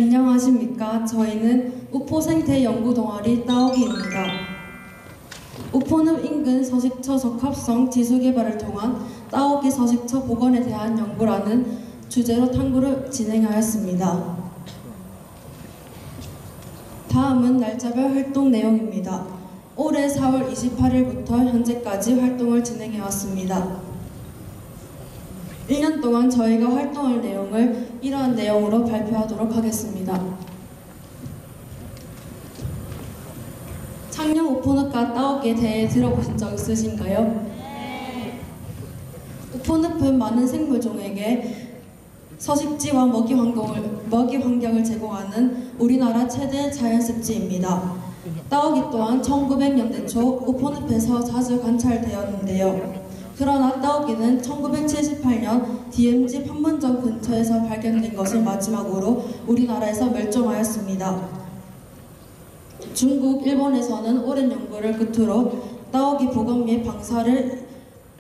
안녕하십니까. 저희는 우포 생태 연구 동아리 따오기입니다. 우포는 인근 서식처 적합성 지수 개발을 통한 따오기 서식처 복원에 대한 연구라는 주제로 탐구를 진행하였습니다. 다음은 날짜별 활동 내용입니다. 올해 4월 28일부터 현재까지 활동을 진행해왔습니다. 1년 동안 저희가 활동할 내용을 이러한 내용으로 발표하도록 하겠습니다. 창녕 우포늪과 따오기에 대해 들어보신 적 있으신가요? 네. 우포늪은 많은 생물종에게 서식지와 먹이 환경을 제공하는 우리나라 최대 자연습지입니다. 따오기 또한 1900년대 초 우포늪에서 자주 관찰되었는데요. 그러나 따오기는 1978년 DMZ 판문점 근처에서 발견된 것을 마지막으로 우리나라에서 멸종하였습니다. 중국, 일본에서는 오랜 연구를 끝으로 따오기 복원 및 방사를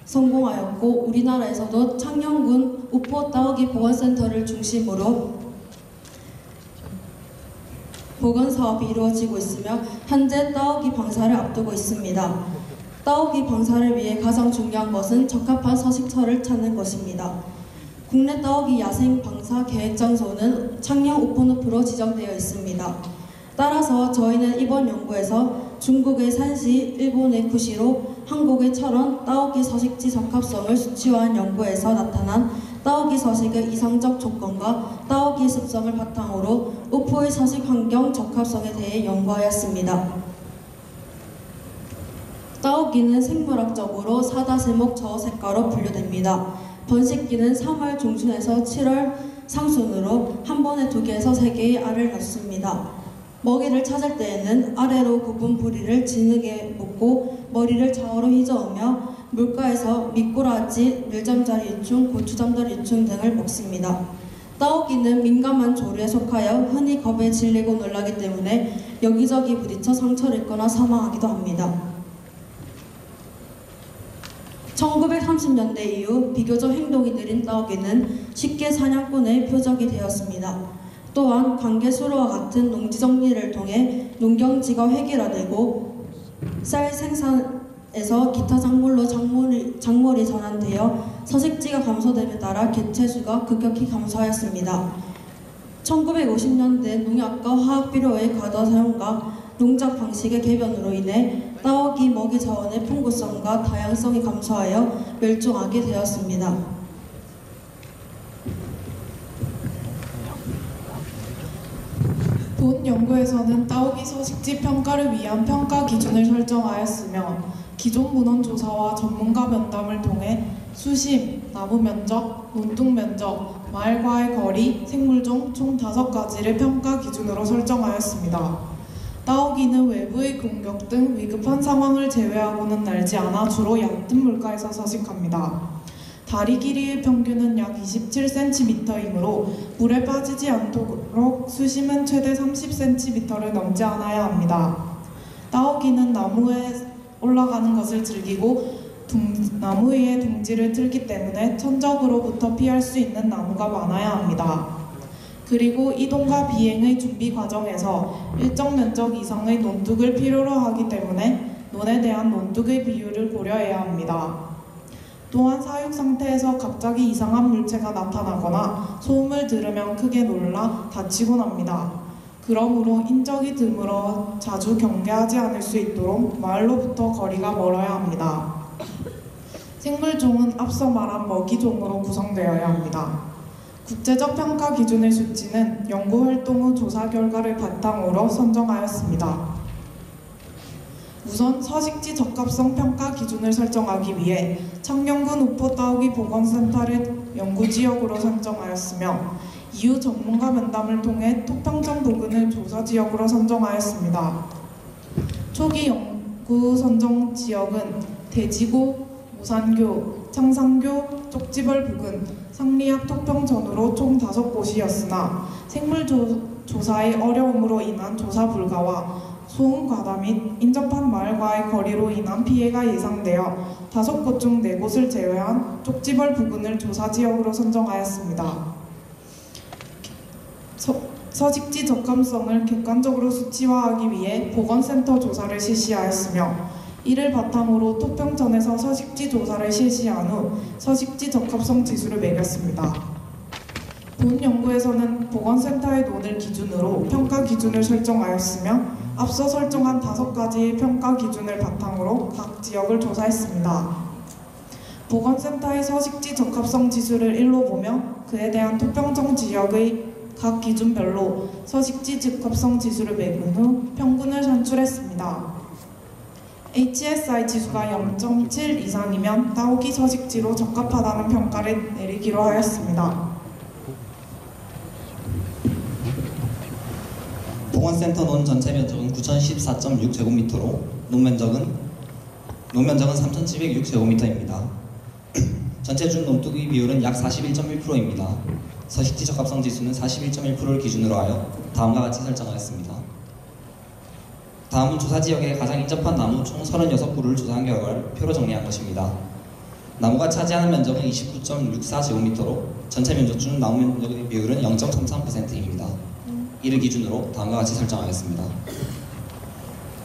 성공하였고 우리나라에서도 창녕군 우포 따오기 복원센터를 중심으로 복원 사업이 이루어지고 있으며 현재 따오기 방사를 앞두고 있습니다. 따오기 방사를 위해 가장 중요한 것은 적합한 서식처를 찾는 것입니다. 국내 따오기 야생 방사 계획 장소는 창녕 우포늪으로 지정되어 있습니다. 따라서 저희는 이번 연구에서 중국의 산시, 일본의 구시로, 한국의 철원, 따오기 서식지 적합성을 수치화한 연구에서 나타난 따오기 서식의 이상적 조건과 따오기 습성을 바탕으로 우포의 서식 환경 적합성에 대해 연구하였습니다. 따오기는 생물학적으로 사다세목 저어색가로 분류됩니다. 번식기는 3월 중순에서 7월 상순으로 한 번에 2개에서 3개의 알을 낳습니다. 먹이를 찾을 때에는 아래로 굽은 부리를 진흙에 묻고 머리를 좌우로 휘저으며 물가에서 미꾸라지, 밀잠자리 유충, 고추잠자리 유충 등을 먹습니다. 따오기는 민감한 조류에 속하여 흔히 겁에 질리고 놀라기 때문에 여기저기 부딪혀 상처를 입거나 사망하기도 합니다. 1930년대 이후 비교적 행동이 느린 따오기는 쉽게 사냥꾼의 표적이 되었습니다. 또한 관계수로와 같은 농지 정리를 통해 농경지가 획일화되고 쌀 생산에서 기타 작물로 작물이 전환되어 서식지가 감소됨에 따라 개체수가 급격히 감소하였습니다. 1950년대 농약과 화학비료의 과다 사용과 농작 방식의 개변으로 인해 따오기 먹이 자원의 풍부성과 다양성이 감소하여 멸종하게 되었습니다. 본 연구에서는 따오기 서식지 평가를 위한 평가 기준을 설정하였으며 기존 문헌 조사와 전문가 면담을 통해 수심, 나무 면적, 논둑 면적, 마을과의 거리, 생물종 총 5가지를 평가 기준으로 설정하였습니다. 따오기는 외부의 공격 등 위급한 상황을 제외하고는 날지 않아 주로 얕은 물가에서 서식합니다. 다리 길이의 평균은 약 27cm이므로 물에 빠지지 않도록 수심은 최대 30cm를 넘지 않아야 합니다. 따오기는 나무에 올라가는 것을 즐기고 나무 위에 둥지를 틀기 때문에 천적으로부터 피할 수 있는 나무가 많아야 합니다. 그리고 이동과 비행의 준비 과정에서 일정 면적 이상의 논둑을 필요로 하기 때문에 논에 대한 논둑의 비율을 고려해야 합니다. 또한 사육 상태에서 갑자기 이상한 물체가 나타나거나 소음을 들으면 크게 놀라 다치곤 합니다. 그러므로 인적이 드물어 자주 경계하지 않을 수 있도록 마을로부터 거리가 멀어야 합니다. 생물종은 앞서 말한 먹이종으로 구성되어야 합니다. 국제적 평가 기준의 수치는 연구 활동 후 조사 결과를 바탕으로 선정하였습니다. 우선 서식지 적합성 평가 기준을 설정하기 위해 창녕군 우포 따오기 복원센터를 연구지역으로 선정하였으며 이후 전문가 면담을 통해 토평점 부근을 조사지역으로 선정하였습니다. 초기 연구 선정 지역은 대지고, 무산교, 창상교, 쪽지벌 부근, 상리압 토평전으로 총 5곳이었으나 생물 조사의 어려움으로 인한 조사 불가와 소음 과다 및 인접한 마을과의 거리로 인한 피해가 예상되어 5곳 중 4곳을 제외한 쪽지벌 부근을 조사지역으로 선정하였습니다. 서식지 적합성을 객관적으로 수치화하기 위해 보건센터 조사를 실시하였으며 이를 바탕으로 토평천에서 서식지 조사를 실시한 후 서식지 적합성 지수를 매겼습니다. 본 연구에서는 보건센터의 논을 기준으로 평가 기준을 설정하였으며 앞서 설정한 5가지의 평가 기준을 바탕으로 각 지역을 조사했습니다. 보건센터의 서식지 적합성 지수를 1로 보며 그에 대한 토평천 지역의 각 기준별로 서식지 적합성 지수를 매긴 후 평균을 산출했습니다. HSI 지수가 0.7 이상이면 따오기 서식지로 적합하다는 평가를 내리기로 하였습니다. 보건센터 논 전체 면적은 9,014.6제곱미터로 논면적은 3,706제곱미터입니다. 전체 준 논두기 비율은 약 41.1%입니다. 서식지 적합성 지수는 41.1%를 기준으로 하여 다음과 같이 설정하였습니다. 다음은 조사 지역에 가장 인접한 나무 총 36그루를 조사한 결과를 표로 정리한 것입니다. 나무가 차지하는 면적은 29.64제곱미터로 전체 면적 중 나무 면적의 비율은 0.33%입니다. 이를 기준으로 다음과 같이 설정하였습니다.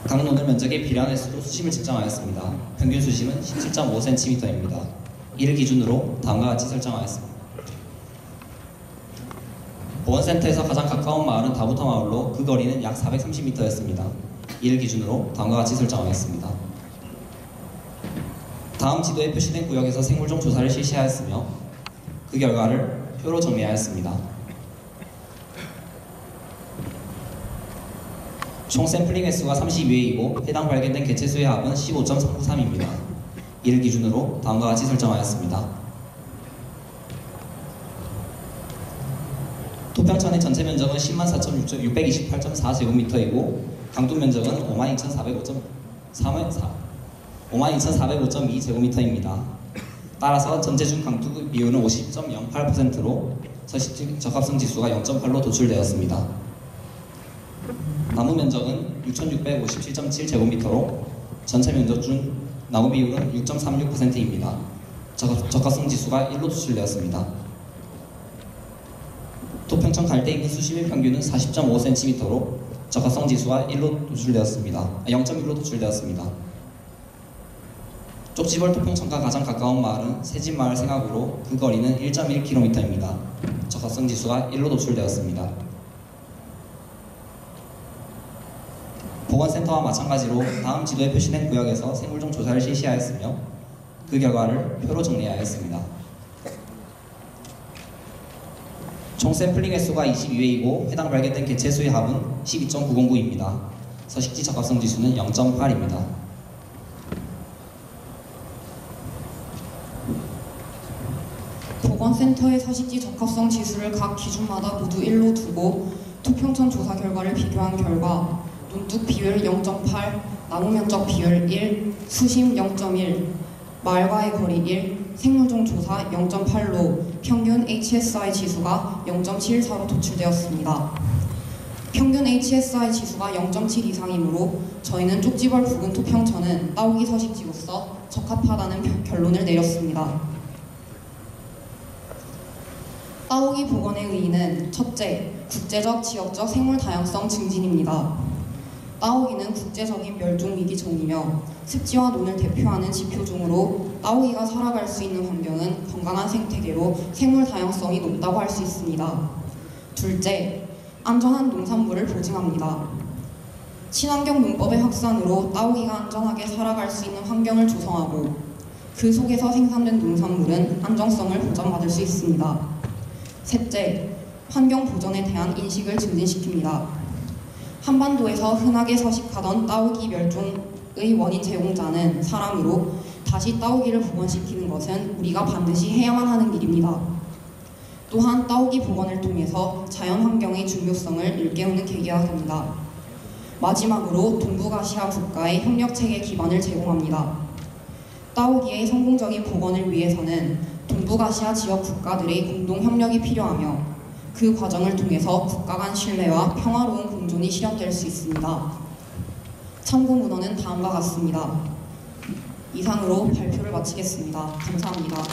각 논의 면적에 필요한 횟수로 수심을 측정하였습니다. 평균 수심은 17.5cm입니다. 이를 기준으로 다음과 같이 설정하였습니다. 보건센터에서 가장 가까운 마을은 다부터 마을로 그 거리는 약 430m였습니다. 이를 기준으로 다음과 같이 설정하였습니다. 다음 지도에 표시된 구역에서 생물종 조사를 실시하였으며 그 결과를 표로 정리하였습니다. 총 샘플링 횟수가 32회이고 해당 발견된 개체수의 합은 15.393입니다. 이를 기준으로 다음과 같이 설정하였습니다. 토평천의 전체 면적은 104,628.4제곱미터이고 강둔 면적은 52,405.2제곱미터입니다. 따라서 전체 중 강두 비율은 50.08%로 서식지 적합성 지수가 0.8로 도출되었습니다. 나무 면적은 6,657.7제곱미터로 전체 면적 중 나무 비율은 6.36%입니다. 적합성 지수가 1로 도출되었습니다. 토평천 갈대 인근 수심의 평균은 40.5cm로 적합성 지수가 1로 도출되었습니다. 0.1로 도출되었습니다. 쪽지벌 토평천과 가장 가까운 마을은 새집마을 생학으로 그 거리는 1.1km입니다. 적합성 지수가 1로 도출되었습니다. 보건센터와 마찬가지로 다음 지도에 표시된 구역에서 생물종 조사를 실시하였으며 그 결과를 표로 정리하였습니다. 총 샘플링 횟수가 22회이고 해당 발견된 개체수의 합은 12.909입니다. 서식지 적합성 지수는 0.8입니다. 보건센터의 서식지 적합성 지수를 각 기준마다 모두 1로 두고 토평천 조사 결과를 비교한 결과 논둑 비율 0.8, 나무 면적 비율 1, 수심 0.1, 마을과의 거리 1, 생물종 조사 0.8로 평균 HSI 지수가 0.74로 도출되었습니다. 평균 HSI 지수가 0.7 이상이므로 저희는 쪽지벌 부근 토평천은 따오기 서식지로서 적합하다는 결론을 내렸습니다. 따오기 복원의 의의는 첫째, 국제적, 지역적 생물 다양성 증진입니다. 따오기는 국제적인 멸종위기 종이며 습지와 논을 대표하는 지표종으로 따오기가 살아갈 수 있는 환경은 건강한 생태계로 생물 다양성이 높다고 할 수 있습니다. 둘째, 안전한 농산물을 보증합니다. 친환경 농법의 확산으로 따오기가 안전하게 살아갈 수 있는 환경을 조성하고 그 속에서 생산된 농산물은 안정성을 보장받을 수 있습니다. 셋째, 환경 보전에 대한 인식을 증진시킵니다. 한반도에서 흔하게 서식하던 따오기 멸종의 원인 제공자는 사람으로 다시 따오기를 복원시키는 것은 우리가 반드시 해야만 하는 일입니다. 또한 따오기 복원을 통해서 자연환경의 중요성을 일깨우는 계기가 됩니다. 마지막으로 동북아시아 국가의 협력체계 기반을 제공합니다. 따오기의 성공적인 복원을 위해서는 동북아시아 지역 국가들의 공동 협력이 필요하며 그 과정을 통해서 국가 간 신뢰와 평화로운 공존이 실현될 수 있습니다. 참고 문헌은 다음과 같습니다. 이상으로 발표를 마치겠습니다. 감사합니다.